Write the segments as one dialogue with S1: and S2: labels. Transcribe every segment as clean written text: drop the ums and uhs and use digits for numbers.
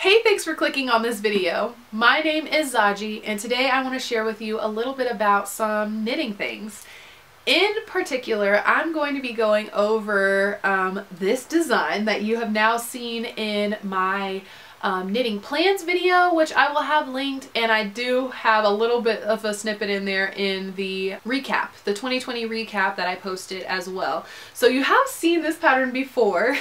S1: Hey, thanks for clicking on this video. My name is Zaji, and today I want to share with you a little bit about some knitting things. In particular, I'm going to be going over this design that you have now seen in my knitting plans video, which I will have linked, and I do have a little bit of a snippet in there in the recap, the 2020 recap that I posted as well. So you have seen this pattern before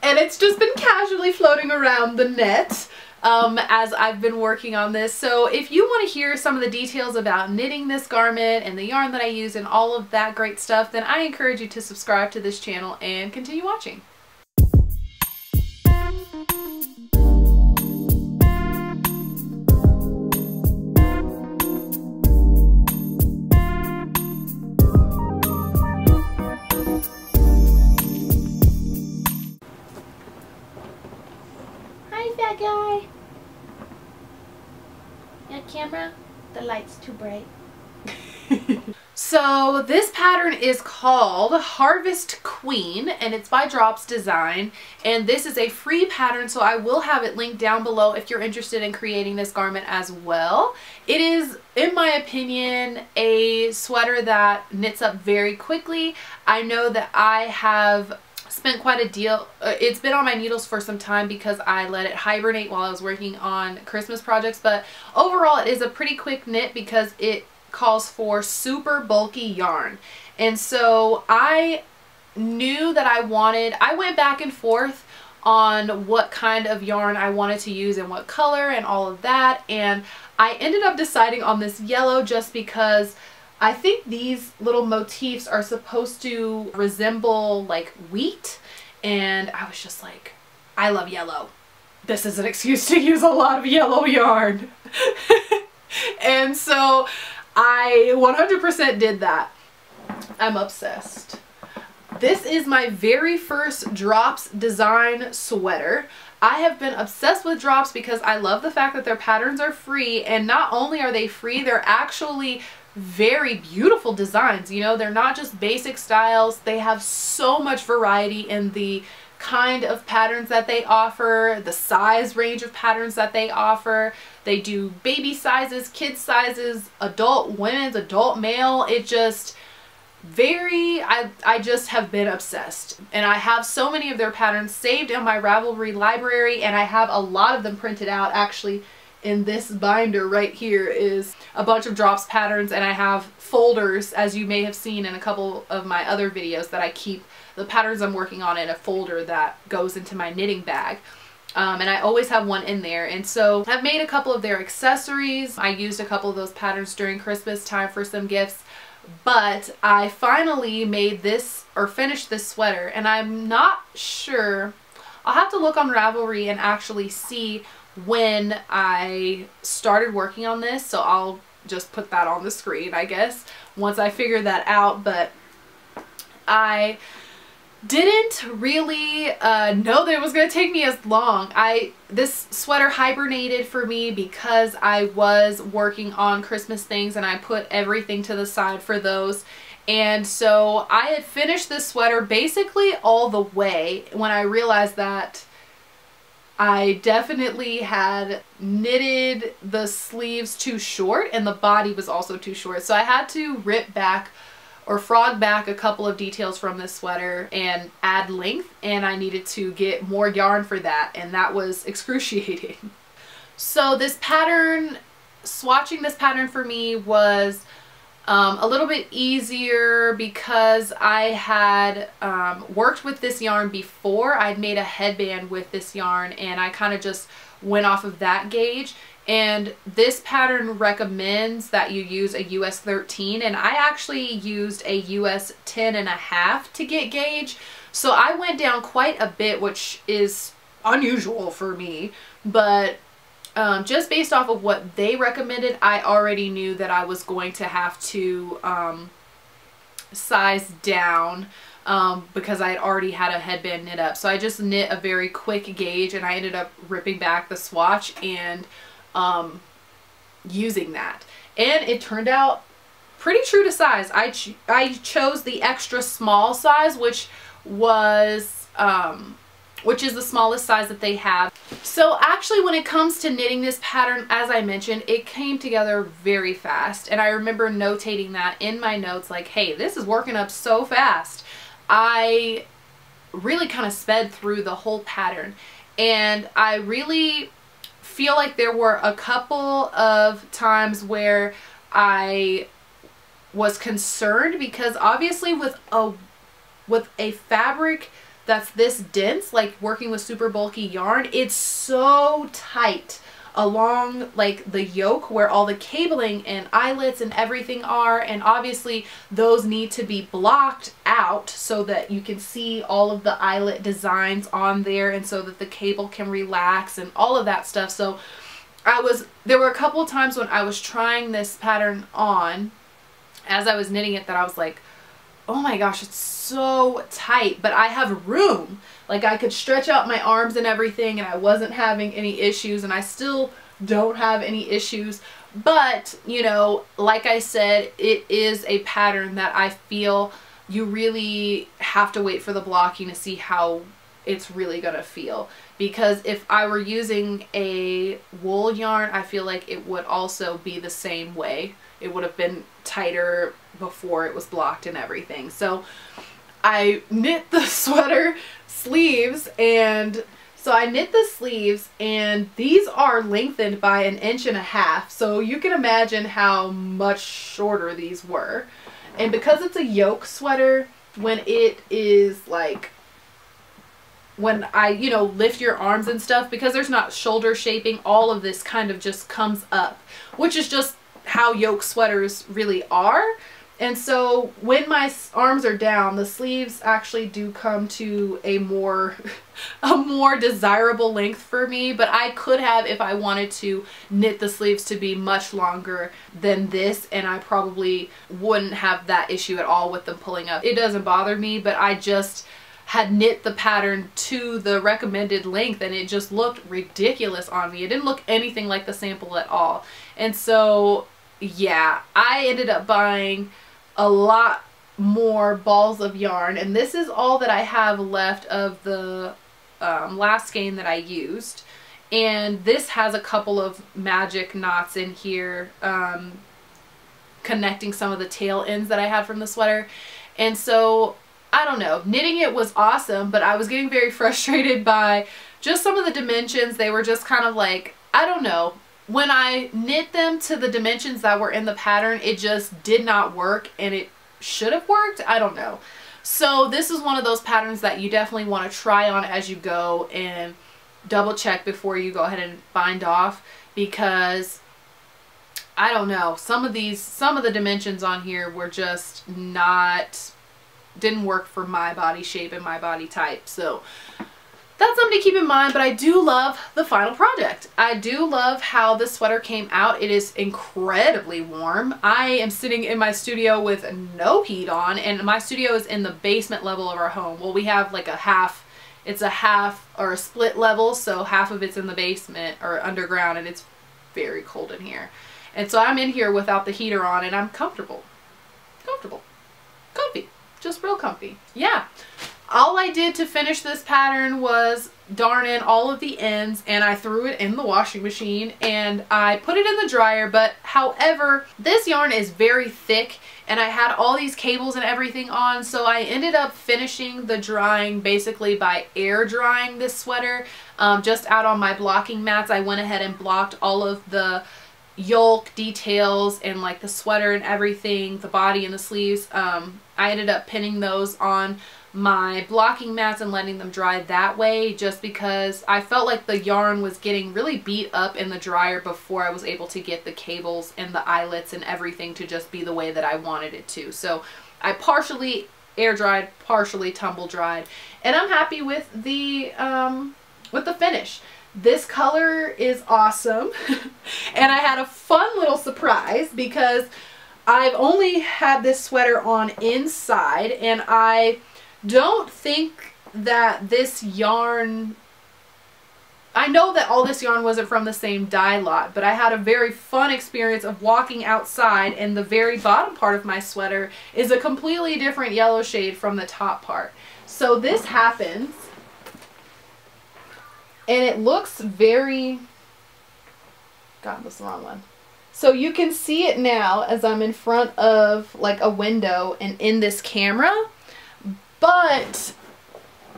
S1: and it's just been casually floating around the net as I've been working on this. So if you want to hear some of the details about knitting this garment and the yarn that I use and all of that great stuff, then I encourage you to subscribe to this channel and continue watching.
S2: Fat guy. Yeah, camera, the light's too bright.
S1: So this pattern is called Harvest Queen and it's by Dropz Design, and this is a free pattern, so I will have it linked down below if you're interested in creating this garment as well. It is, in my opinion, a sweater that knits up very quickly. I know that I have spent quite a deal. It's been on my needles for some time because I let it hibernate while I was working on Christmas projects, but overall it is a pretty quick knit because it calls for super bulky yarn. And so I knew that I went back and forth on what kind of yarn I wanted to use and what color and all of that, and I ended up deciding on this yellow just because I think these little motifs are supposed to resemble like wheat, and I was just like, I love yellow. This is an excuse to use a lot of yellow yarn. And so I 100% did that. I'm obsessed. This is my very first Dropz Design sweater. I have been obsessed with Dropz because I love the fact that their patterns are free, and not only are they free, they're actually very beautiful designs. You know, they're not just basic styles. They have so much variety in the kind of patterns that they offer, the size range of patterns that they offer. They do baby sizes, kid sizes, adult women's, adult male. It just I just have been obsessed, and I have so many of their patterns saved in my Ravelry library, and I have a lot of them printed out. Actually, in this binder right here is a bunch of Dropz patterns, and I have folders, as you may have seen in a couple of my other videos, that I keep the patterns I'm working on in a folder that goes into my knitting bag. And I always have one in there. And so I've made a couple of their accessories. I used a couple of those patterns during Christmas time for some gifts, but I finally made this, or finished this sweater, and I'm not sure. I'll have to look on Ravelry and actually see when I started working on this, so I'll just put that on the screen, I guess, once I figure that out. But I didn't really know that it was going to take me as long. This sweater hibernated for me because I was working on Christmas things, and I put everything to the side for those. And so I had finished this sweater basically all the way when I realized that I definitely had knitted the sleeves too short, and the body was also too short. So I had to rip back or frog back a couple of details from this sweater and add length, and I needed to get more yarn for that, and that was excruciating. So this pattern, swatching this pattern for me was a little bit easier because I had worked with this yarn before. I'd made a headband with this yarn, and I kind of just went off of that gauge. And this pattern recommends that you use a US 13, and I actually used a US 10.5 to get gauge. So I went down quite a bit, which is unusual for me, but just based off of what they recommended, I already knew that I was going to have to size down because I had already had a headband knit up. So I just knit a very quick gauge, and I ended up ripping back the swatch and using that. And it turned out pretty true to size. I chose the extra small size, which was which is the smallest size that they have. So actually when it comes to knitting this pattern, as I mentioned, it came together very fast. And I remember notating that in my notes, like, hey, this is working up so fast. I really kind of sped through the whole pattern. And I really feel like there were a couple of times where I was concerned, because obviously with a fabric that's this dense, like working with super bulky yarn, it's so tight along like the yoke where all the cabling and eyelets and everything are, and obviously those need to be blocked out so that you can see all of the eyelet designs on there, and so that the cable can relax and all of that stuff. So there were a couple of times when I was trying this pattern on as I was knitting it that I was like, oh my gosh, it's so tight, but I have room. Like I could stretch out my arms and everything, and I wasn't having any issues, and I still don't have any issues. But, you know, like I said, it is a pattern that I feel you really have to wait for the blocking to see how it's really gonna feel. Because if I were using a wool yarn, I feel like it would also be the same way. It would have been tighter before it was blocked and everything. So I knit the sweater sleeves, and so I knit the sleeves, and these are lengthened by 1.5 inches. So you can imagine how much shorter these were. And because it's a yoke sweater, when it is like, when I, you know, lift your arms and stuff, because there's not shoulder shaping, all of this kind of just comes up, which is just how yoke sweaters really are. And so when my arms are down, the sleeves actually do come to a more desirable length for me. But I could have, if I wanted to, knit the sleeves to be much longer than this, and I probably wouldn't have that issue at all with them pulling up. It doesn't bother me, but I just had knit the pattern to the recommended length, and it just looked ridiculous on me. It didn't look anything like the sample at all. And so yeah, I ended up buying a lot more balls of yarn, and this is all that I have left of the last skein that I used. And this has a couple of magic knots in here connecting some of the tail ends that I had from the sweater. And so I don't know, knitting it was awesome, but I was getting very frustrated by just some of the dimensions. They were just kind of like, I don't know, when I knit them to the dimensions that were in the pattern, it just did not work, and it should have worked. I don't know. So this is one of those patterns that you definitely want to try on as you go and double check before you go ahead and bind off, because I don't know, some of the dimensions on here were just didn't work for my body shape and my body type. So that's something to keep in mind, but I do love the final project. I do love how the sweater came out. It is incredibly warm. I am sitting in my studio with no heat on, and my studio is in the basement level of our home. Well, we have like it's a half or a split level, so half of it's in the basement or underground, and it's very cold in here. And so I'm in here without the heater on, and I'm comfortable. Comfy. Just real comfy. Yeah. All I did to finish this pattern was darn in all of the ends, and I threw it in the washing machine, and I put it in the dryer. But however, this yarn is very thick, and I had all these cables and everything on, so I ended up finishing the drying basically by air drying this sweater just out on my blocking mats. I went ahead and blocked all of the yoke details and like the sweater and everything, the body and the sleeves. I ended up pinning those on my blocking mats and letting them dry that way, just because I felt like the yarn was getting really beat up in the dryer before I was able to get the cables and the eyelets and everything to just be the way that I wanted it to. So I partially air dried, partially tumble dried, and I'm happy with the finish. This color is awesome. And I had a fun little surprise, because I've only had this sweater on inside, and I don't think that this yarn, I know that all this yarn wasn't from the same dye lot, but I had a very fun experience of walking outside, and the very bottom part of my sweater is a completely different yellow shade from the top part. So this happens And it looks very, God, that's the wrong one. So you can see it now as I'm in front of like a window and in this camera, but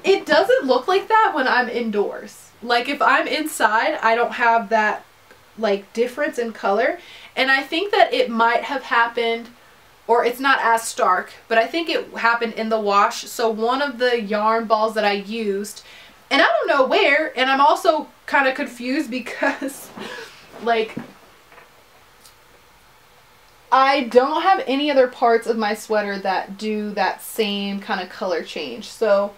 S1: it doesn't look like that when I'm indoors. Like if I'm inside, I don't have that like difference in color. And I think that it might have happened, or it's not as stark, but I think it happened in the wash. So one of the yarn balls that I used, and I don't know where, and I'm also kind of confused because like I don't have any other parts of my sweater that do that same kind of color change. So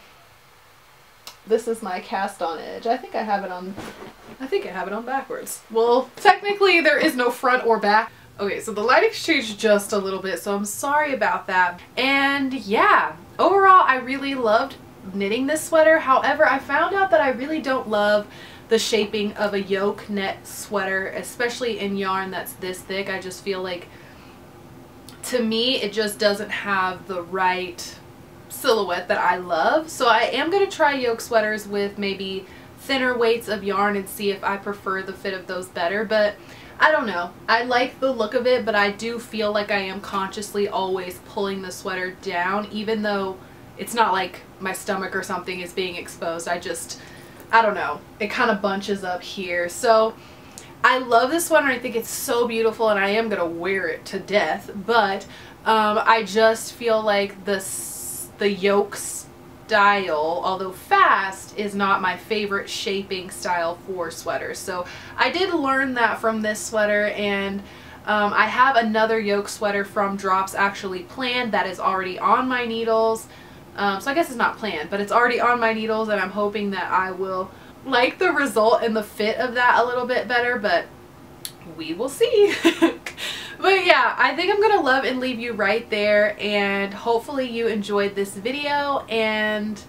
S1: this is my cast on edge. I think I have it on backwards. Well, technically there is no front or back. Okay, so the lighting changed just a little bit, so I'm sorry about that. And yeah, overall I really loved knitting this sweater. However, I found out that I really don't love the shaping of a yoke net sweater, especially in yarn that's this thick. I just feel like, to me, it just doesn't have the right silhouette that I love. So I am going to try yoke sweaters with maybe thinner weights of yarn and see if I prefer the fit of those better. But I don't know. I like the look of it, but I do feel like I am consciously always pulling the sweater down, even though it's not like my stomach or something is being exposed. I don't know. It kind of bunches up here. So I love this sweater. I think it's so beautiful and I am going to wear it to death, but I just feel like the yoke style, although fast, is not my favorite shaping style for sweaters. So I did learn that from this sweater, and I have another yoke sweater from Dropz actually planned that is already on my needles. So I guess it's not planned, but it's already on my needles, and I'm hoping that I will like the result and the fit of that a little bit better, but we will see. But yeah, I think I'm gonna love and leave you right there, and hopefully you enjoyed this video. And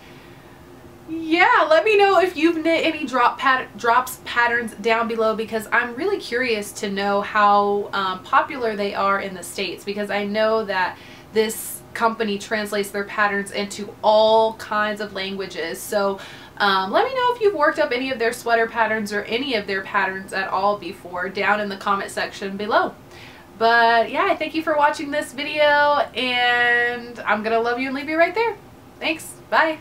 S1: yeah, let me know if you've knit any Dropz patterns down below, because I'm really curious to know how popular they are in the States, because I know that this company translates their patterns into all kinds of languages. So let me know if you've worked up any of their sweater patterns or any of their patterns at all before down in the comment section below. But yeah, I thank you for watching this video, and I'm gonna love you and leave you right there. Thanks. Bye.